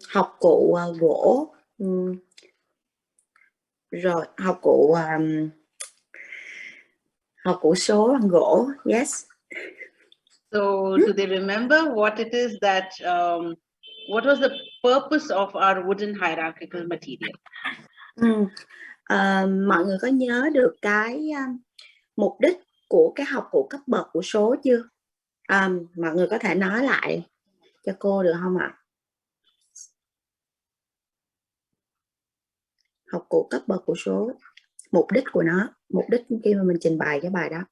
học cụ gỗ, rồi học cụ số bằng gỗ. Yes. So do they remember what it is that what was the purpose of our wooden hierarchical material? Mọi người có nhớ được cái mục đích của cái học cụ cấp bậc của số chưa? Mọi người có thể nói lại cho cô được không ạ? Học cụ cấp bậc của số, mục đích của nó, mục đích khi mà mình trình bày cái bài đó.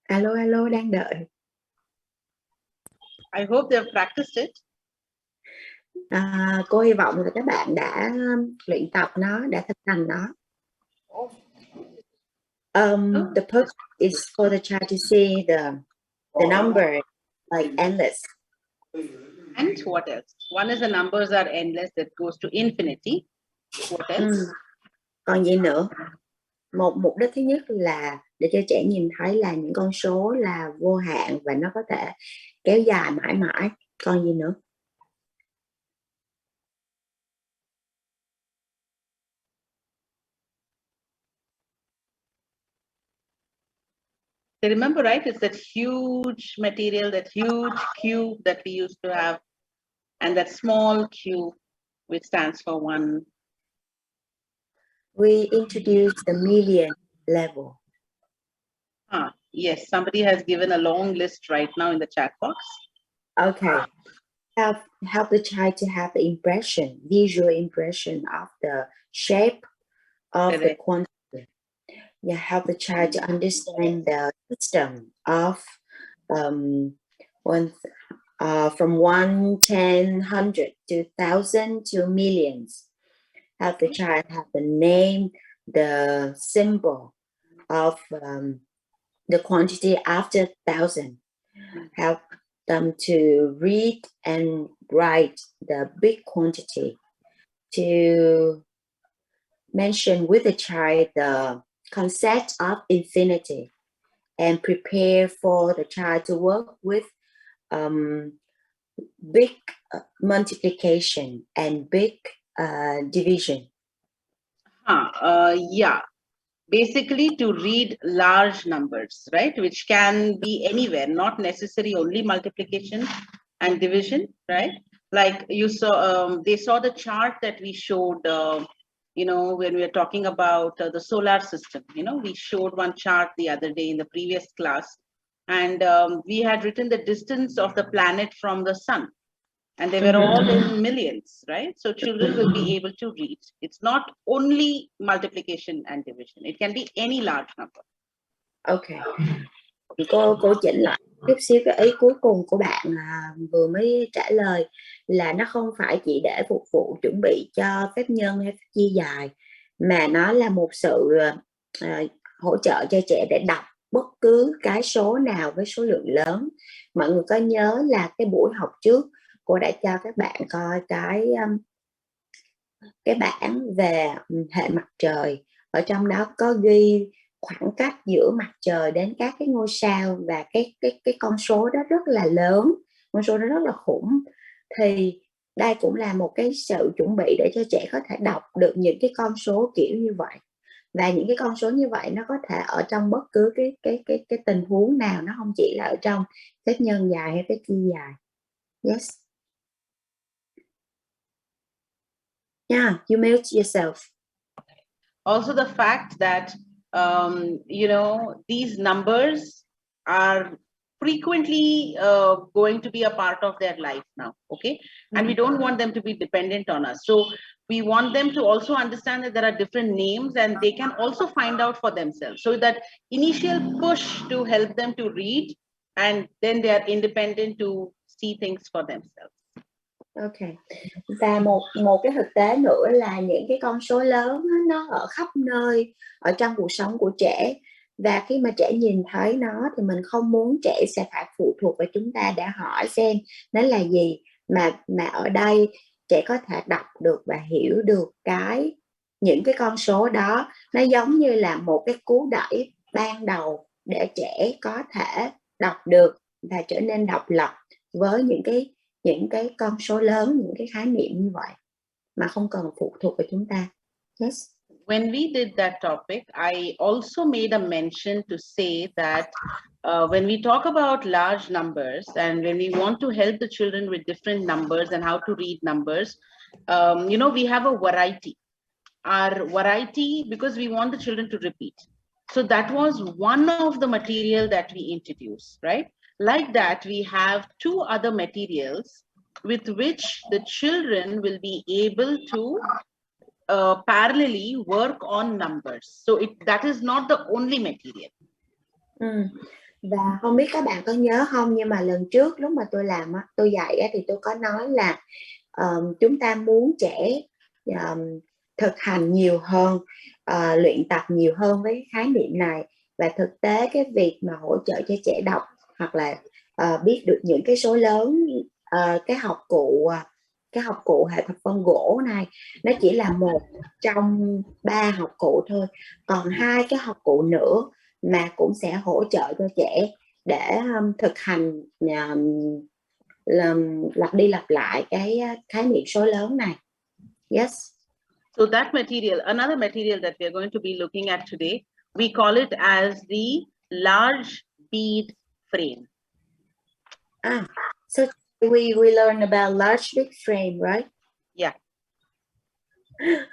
Alo, đang đợi. I hope they have practiced it. Cô hy vọng là các bạn đã luyện tập nó, đã thực hành nó. The purpose is for the child to see the number like endless. And what else? One is the numbers are endless that goes to infinity. What else? Còn gì nữa? Một mục đích thứ nhất là để cho trẻ nhìn thấy là những con số là vô hạn và nó có thể kéo dài mãi mãi. Còn gì nữa? They remember, right? It's that huge material, that huge cube that we used to have, and that small cube which stands for 1. We introduce the million level. Yes, somebody has given a long list right now in the chat box. Okay. Help the child to have the impression, visual impression of the shape of the quantity. Yeah, help the child to understand the system of from 1, 10, 100 to 1,000 to millions. Help the child have the name, the symbol of the quantity after 1,000. Help them to read and write the big quantity. To mention with the child the concept of infinity and prepare for the child to work with big multiplication and big division. Yeah, basically to read large numbers, right, which can be anywhere, not necessarily only multiplication and division, right? Like you saw, they saw the chart that we showed, you know, when we were talking about the solar system. You know, we showed one chart the other day in the previous class, and we had written the distance of the planet from the sun, and they were all in millions, right? So children will be able to read. It's not only multiplication and division. It can be any large number. Okay. Cô chỉnh lại chút xíu cái ý cuối cùng của bạn vừa mới trả lời là nó không phải chỉ để phục vụ chuẩn bị cho phép nhân hay phép chia dài, mà nó là một sự hỗ trợ cho trẻ để đọc bất cứ cái số nào với số lượng lớn. Mọi người có nhớ là cái buổi học trước cô đã cho các bạn coi cái bảng về hệ mặt trời, ở trong đó có ghi khoảng cách giữa mặt trời đến các cái ngôi sao, và cái con số đó rất là lớn, con số đó rất là khủng. Thì đây cũng là một cái sự chuẩn bị để cho trẻ có thể đọc được những cái con số kiểu như vậy, và những cái con số như vậy nó có thể ở trong bất cứ cái tình huống nào, nó không chỉ là ở trong phép nhân dài hay phép chia dài. Yes. Yeah, you mute yourself. Also the fact that you know, these numbers are frequently going to be a part of their life now, okay? And we don't want them to be dependent on us. So we want them to also understand that there are different names, and they can also find out for themselves. So that initial push to help them to read, and then they are independent to see things for themselves. Okay. Và một cái thực tế nữa là những cái con số lớn nó ở khắp nơi ở trong cuộc sống của trẻ, và khi mà trẻ nhìn thấy nó thì mình không muốn trẻ sẽ phải phụ thuộc vào chúng ta để hỏi xem nó là gì, mà ở đây trẻ có thể đọc được và hiểu được cái những cái con số đó nó giống như là một cái cú đẩy ban đầu để trẻ có thể đọc được và trở nên độc lập với những cái con số lớn, những cái khái niệm như vậy mà không cần phụ thuộc vào chúng ta. Yes. When we did that topic, I also made a mention to say that when we talk about large numbers and when we want to help the children with different numbers and how to read numbers, you know, we have a variety. Our variety, because we want the children to repeat. So that was one of the material that we introduced, right? Like that, we have two other materials with which the children will be able to parallelly work on numbers. So that is not the only material. Và không biết các bạn có nhớ không, nhưng mà lần trước lúc mà tôi dạy thì tôi có nói là chúng ta muốn trẻ thực hành nhiều hơn, luyện tập nhiều hơn với khái niệm này, và thực tế cái việc mà hỗ trợ cho trẻ đọc hoặc là biết được những cái số lớn, cái học cụ hệ thập phân gỗ này nó chỉ là một trong 3 học cụ thôi, còn 2 cái học cụ nữa mà cũng sẽ hỗ trợ cho trẻ để thực hành lặp đi lặp lại cái khái niệm số lớn này. Yes. So that material, another material that we are going to be looking at today, we call it as the large bead frame. So we learn about large bead frame, right? Yeah.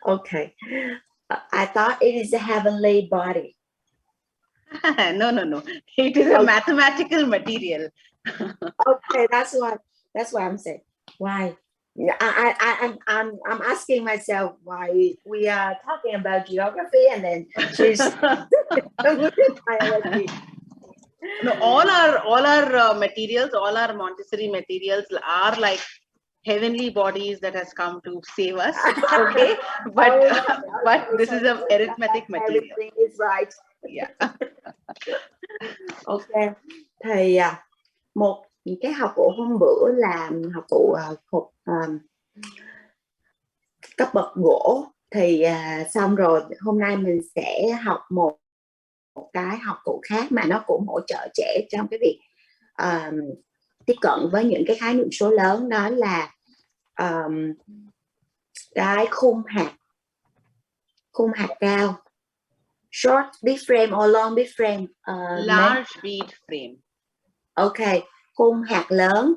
Okay. I thought it is a heavenly body. No. It is a mathematical material. Okay, that's what I'm saying. Why? I'm asking myself why we are talking about geography and then she's biology. No, all our materials, all our Montessori materials are like heavenly bodies that has come to save us. Okay, but this is a arithmetic material. Everything is right. Yeah. Okay. Thì một cái học cụ hôm bữa là học cụ cấp bậc gỗ, thì xong rồi hôm nay mình sẽ học một cái học cụ khác mà nó cũng hỗ trợ trẻ trong cái việc tiếp cận với những cái khái niệm số lớn, đó là cái khung hạt cao, short bead frame or long bead frame. Large bead frame. Okay, khung hạt lớn.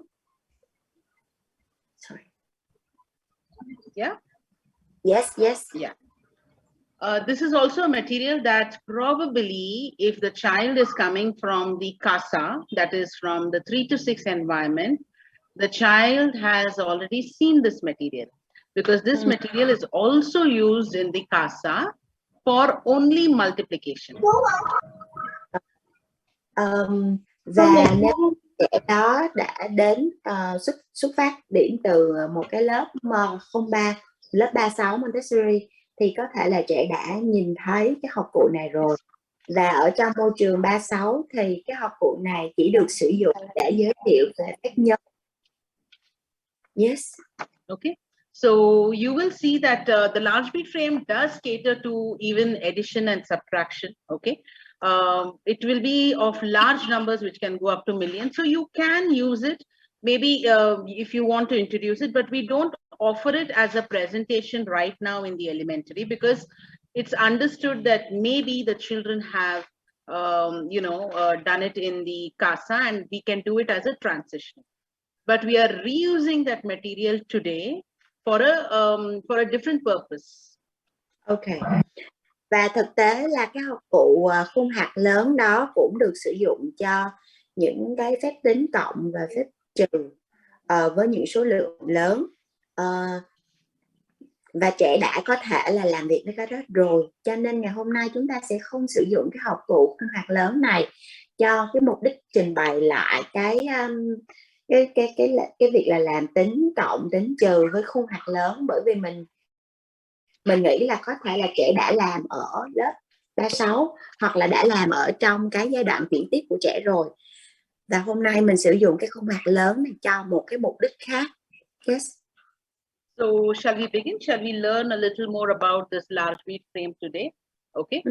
Sorry. Yeah. Yes. Yeah. This is also a material that probably, if the child is coming from the CASA, that is from the 3 to 6 environment, the child has already seen this material, because this material is also used in the CASA for only multiplication. Và nếu trẻ đó đã đến xuất phát điểm từ một cái lớp 03, lớp 36 Montessori, thì có thể là trẻ đã nhìn thấy cái học cụ này rồi, và ở trong môi trường 36 thì cái học cụ này chỉ được sử dụng để giới thiệu về phép nhân. Yes. Okay. So you will see that the large bead frame does cater to even addition and subtraction. Okay. It will be of large numbers which can go up to millions. So you can use it maybe if you want to introduce it, but we don't offer it as a presentation right now in the elementary, because it's understood that maybe the children have done it in the CASA and we can do it as a transition. But we are reusing that material today for a different purpose. Okay. Và thực tế là cái học cụ khung hạt lớn đó cũng được sử dụng cho những cái phép tính cộng và phép trừ với những số lượng lớn, và trẻ đã có thể là làm việc với cái đó rồi, cho nên ngày hôm nay chúng ta sẽ không sử dụng cái học cụ khung hạt lớn này cho cái mục đích trình bày lại cái việc là làm tính cộng tính trừ với khung hạt lớn, bởi vì mình nghĩ là có thể là trẻ đã làm ở lớp 36 hoặc là đã làm ở trong cái giai đoạn chuyển tiếp của trẻ rồi, và hôm nay mình sử dụng cái khung hạt lớn này cho một cái mục đích khác. Yes. So shall we begin? Shall we learn a little more about this large bead frame today? Okay.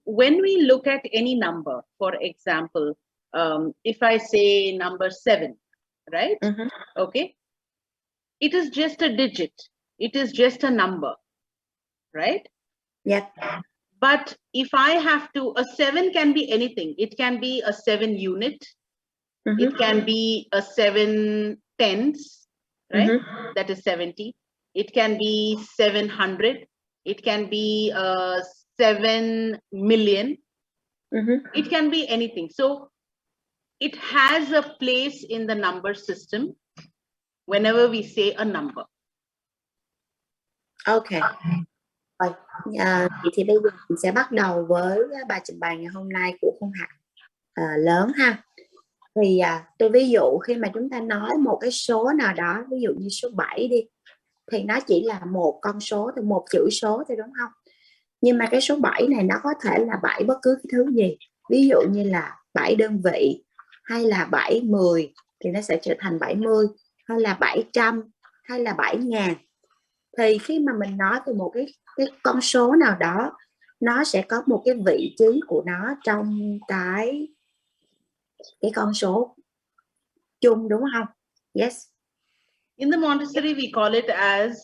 When we look at any number, for example, if I say number 7, right? Okay. It is just a digit. It is just a number, right? Yep. But if I have to, a 7 can be anything. It can be a 7 unit. It can be a 7 tenths, right? That is 70. It can be 700. It can be 7 million. It can be anything. So it has a place in the number system whenever we say a number. Okay. Rồi, vậy thì bây giờ mình sẽ bắt đầu với bài trình bày ngày hôm nay của khuôn hạt lớn ha. Thì tôi ví dụ khi mà chúng ta nói một cái số nào đó, ví dụ như số 7 đi, thì nó chỉ là một con số thôi, một chữ số thôi, đúng không? Nhưng mà cái số 7 này nó có thể là 7 bất cứ cái thứ gì. Ví dụ như là 7 đơn vị, hay là 7, 10 thì nó sẽ trở thành 70, hay là 700, hay là 7.000. Thì khi mà mình nói về một cái con số nào đó, nó sẽ có một cái vị trí của nó trong cái con số chung, đúng không? Yes. In the Montessori, we call it as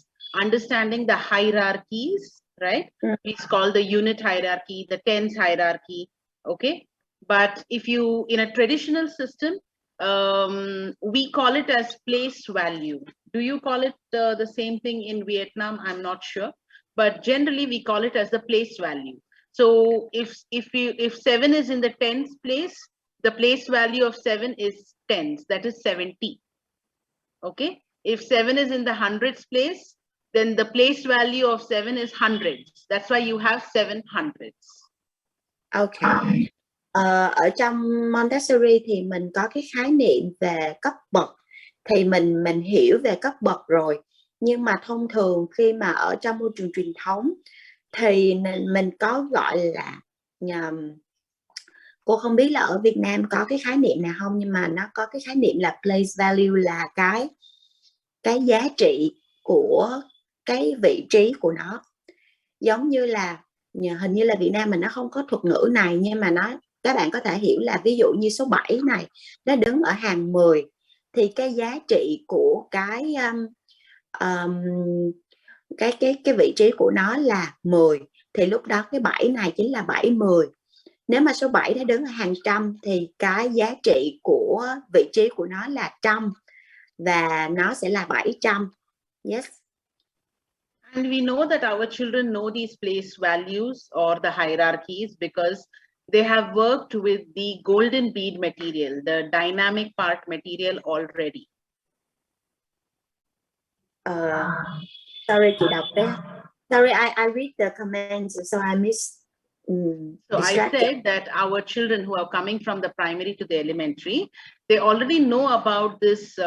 understanding the hierarchies, right? It's called the unit hierarchy, the tens hierarchy, okay? But if you, in a traditional system, we call it as place value. Do you call it the same thing in Vietnam? I'm not sure. But generally, we call it as the place value. So if 7 is in the tens place, the place value of 7 is tens, that is 70. Okay. If 7 is in the hundreds place, then the place value of 7 is hundreds. That's why you have 7 hundreds. Okay. Ở trong Montessori thì mình có cái khái niệm về cấp bậc, thì mình hiểu về cấp bậc rồi. Nhưng mà thông thường khi mà ở trong môi trường truyền thống thì mình có gọi là, cô không biết là ở Việt Nam có cái khái niệm nào không, nhưng mà nó có cái khái niệm là place value, là cái giá trị của cái vị trí của nó. Giống như là hình như là Việt Nam mình nó không có thuật ngữ này, nhưng mà các bạn có thể hiểu là ví dụ như số 7 này nó đứng ở hàng 10 thì cái giá trị của cái vị trí của nó là 10, thì lúc đó cái 7 này chính là 7, 10. Nếu mà số 7 nó đứng ở hàng trăm thì cái giá trị của vị trí của nó là trăm, và nó sẽ là 700. Yes. And we know that our children know these place values or the hierarchies because they have worked with the golden bead material, the dynamic part material already. Sorry, chị đọc đấy. Sorry, I read the comments, so I missed. So distracted. I said that our children who are coming from the primary to the elementary, they already know about this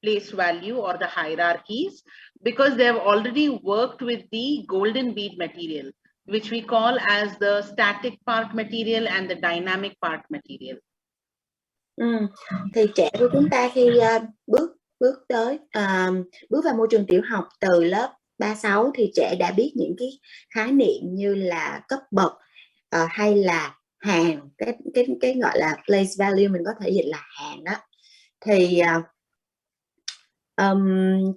place value or the hierarchies because they have already worked with the golden bead material, which we call as the static part material and the dynamic part material. Thì trẻ của chúng ta khi bước vào môi trường tiểu học từ lớp 3-6 thì trẻ đã biết những cái khái niệm như là cấp bậc, hay là hàng, cái gọi là place value, mình có thể dịch là hàng đó. Thì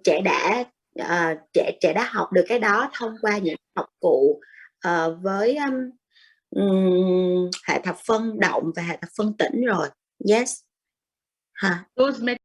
trẻ đã học được cái đó thông qua những học cụ với hệ thập phân động và hệ thập phân tĩnh rồi. Yes. Those